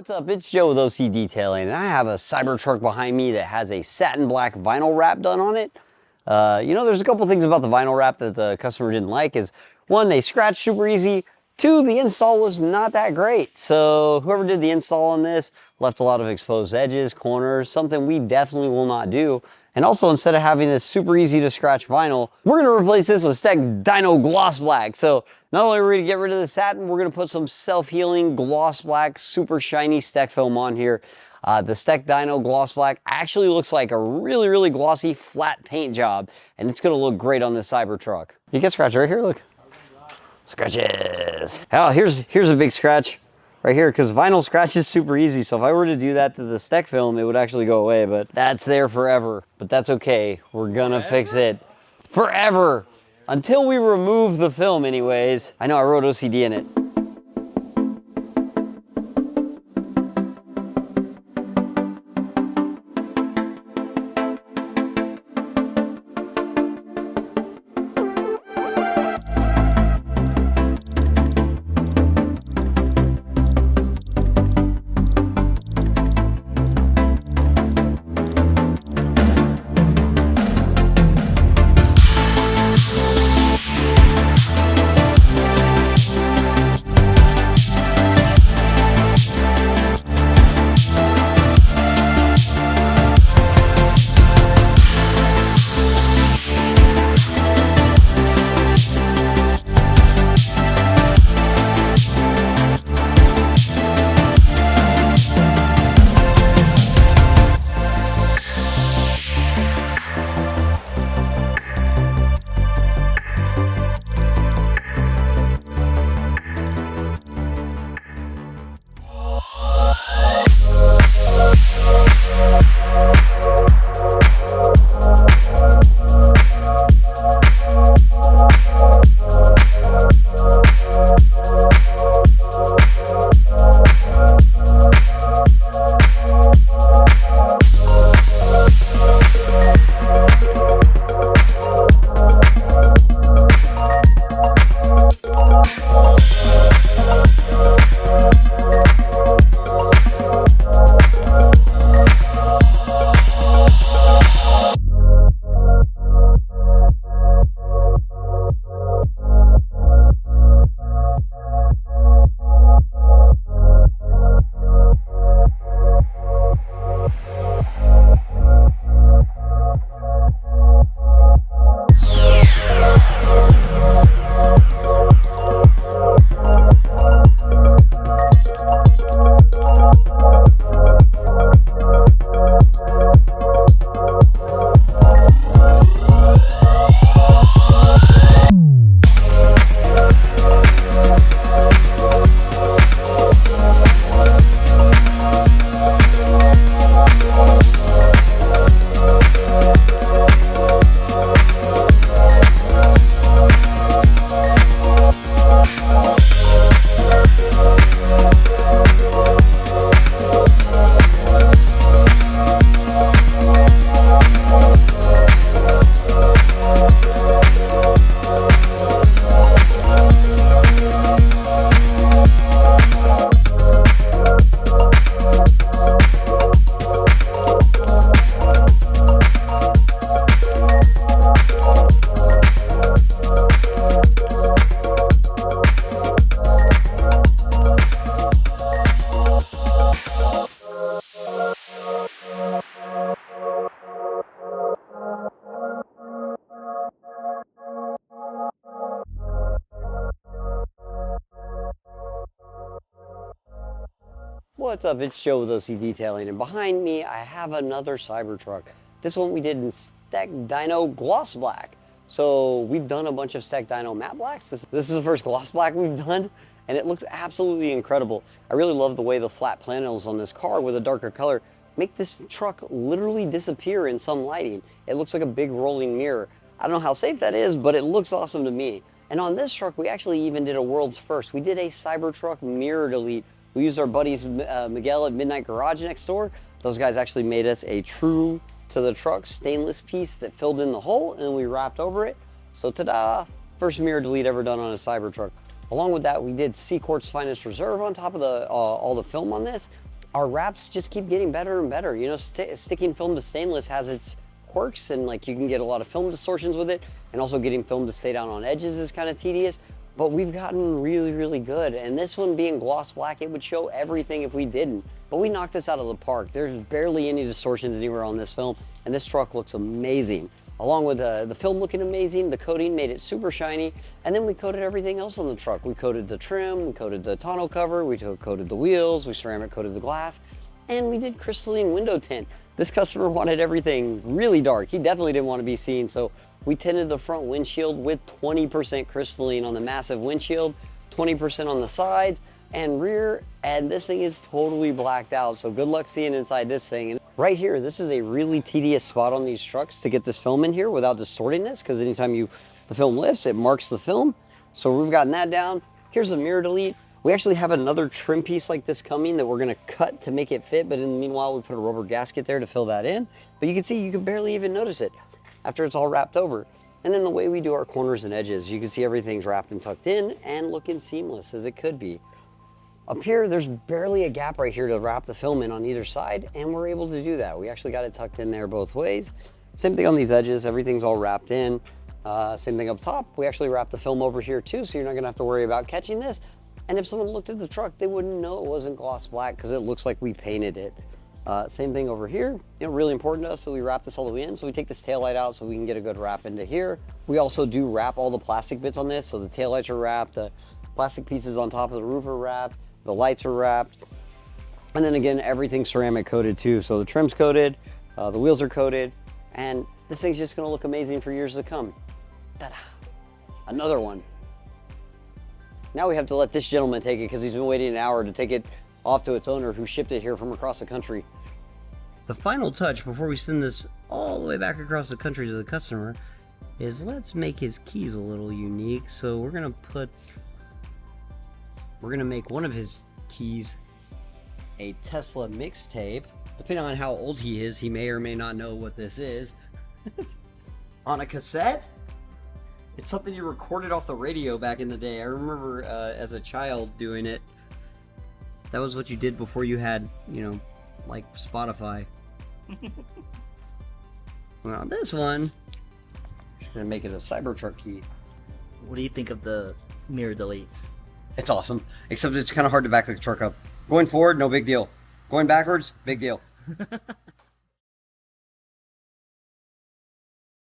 What's up, it's Joe with OCDetailing, and I have a Cybertruck behind me that has a satin black vinyl wrap done on it. You know, there's a couple things about the vinyl wrap that the customer didn't like. Is one, they scratch super easy. Two, the install was not that great. So whoever did the install on this left a lot of exposed edges, corners, something we definitely will not do. And also, instead of having this super easy to scratch vinyl, we're gonna replace this with STEK Dyno-Gloss Black. So not only are we gonna get rid of the satin, we're gonna put some self-healing gloss black, super shiny STEK film on here. The STEK Dyno-Gloss Black actually looks like a really, really glossy flat paint job, and it's gonna look great on this Cybertruck. You get scratch right here, look. Scratches. Oh, here's a big scratch right here, because vinyl scratches super easy. So if I were to do that to the STEK film, it would actually go away, but that's there forever. But that's okay, we're gonna fix it forever. Until we remove the film anyways. I know I wrote OCD in it. What's up, it's Joe with OCDetailing, and behind me I have another Cybertruck. This one we did in STEK Dyno-Gloss Black. So we've done a bunch of STEK Dyno matte blacks. This is the first gloss black we've done, and it looks absolutely incredible. I really love the way the flat panels on this car with a darker color make this truck literally disappear in some lighting. It looks like a big rolling mirror. I don't know how safe that is, but it looks awesome to me. And on this truck, we actually even did a world's first. We did a Cybertruck mirror delete. We used our buddies Miguel at Midnight Garage next door. Those guys actually made us a true to the truck stainless piece that filled in the hole, and we wrapped over it. So ta-da, first mirror delete ever done on a Cybertruck. Along with that, we did CQuartz Finest Reserve on top of all the film on this. our wraps just keep getting better and better. You know, sticking film to stainless has its quirks, and like you can get a lot of film distortions with it, and also getting film to stay down on edges is kind of tedious, but we've gotten really, really good. And this one being gloss black, it would show everything if we didn't, but we knocked this out of the park. There's barely any distortions anywhere on this film, and this truck looks amazing. Along with the film looking amazing, the coating made it super shiny, and then we coated everything else on the truck. We coated the trim, we coated the tonneau cover, we coated the wheels, we ceramic coated the glass, and we did crystalline window tint. This customer wanted everything really dark. He definitely didn't want to be seen, so we tinted the front windshield with 20% crystalline on the massive windshield, 20% on the sides and rear, and this thing is totally blacked out, so good luck seeing inside this thing. And right here, this is a really tedious spot on these trucks to get this film in here without distorting this, because anytime the film lifts, it marks the film. So we've gotten that down. Here's the mirror delete. We actually have another trim piece like this coming that we're gonna cut to make it fit, but in the meanwhile, we put a rubber gasket there to fill that in. But you can see, you can barely even notice it after it's all wrapped over. And then the way we do our corners and edges, you can see everything's wrapped and tucked in and looking seamless as it could be. Up here, there's barely a gap right here to wrap the film in on either side, and we're able to do that. We actually got it tucked in there both ways. Same thing on these edges, everything's all wrapped in. Same thing up top, we actually wrapped the film over here too, so you're not gonna have to worry about catching this. And if someone looked at the truck, they wouldn't know it wasn't gloss black because it looks like we painted it. Same thing over here, you know, really important to us, so we wrap this all the way in. So we take this taillight out so we can get a good wrap into here. We also do wrap all the plastic bits on this, so the taillights are wrapped, the plastic pieces on top of the roof are wrapped, the lights are wrapped, and then again, everything's ceramic coated too. So the trim's coated, the wheels are coated, and this thing's just gonna look amazing for years to come. Ta-da! Another one. Now we have to let this gentleman take it because he's been waiting an hour to take it off to its owner who shipped it here from across the country. The final touch before we send this all the way back across the country to the customer is let's make his keys a little unique. So we're gonna make one of his keys a Tesla mixtape. Depending on how old he is, he may or may not know what this is. On a cassette? It's something you recorded off the radio back in the day. I remember as a child doing it. That was what you did before you had, you know, like Spotify. Well, this one, I'm gonna make it a Cybertruck key. What do you think of the mirror delete? It's awesome, except it's kind of hard to back the truck up. Going forward, no big deal. Going backwards, big deal.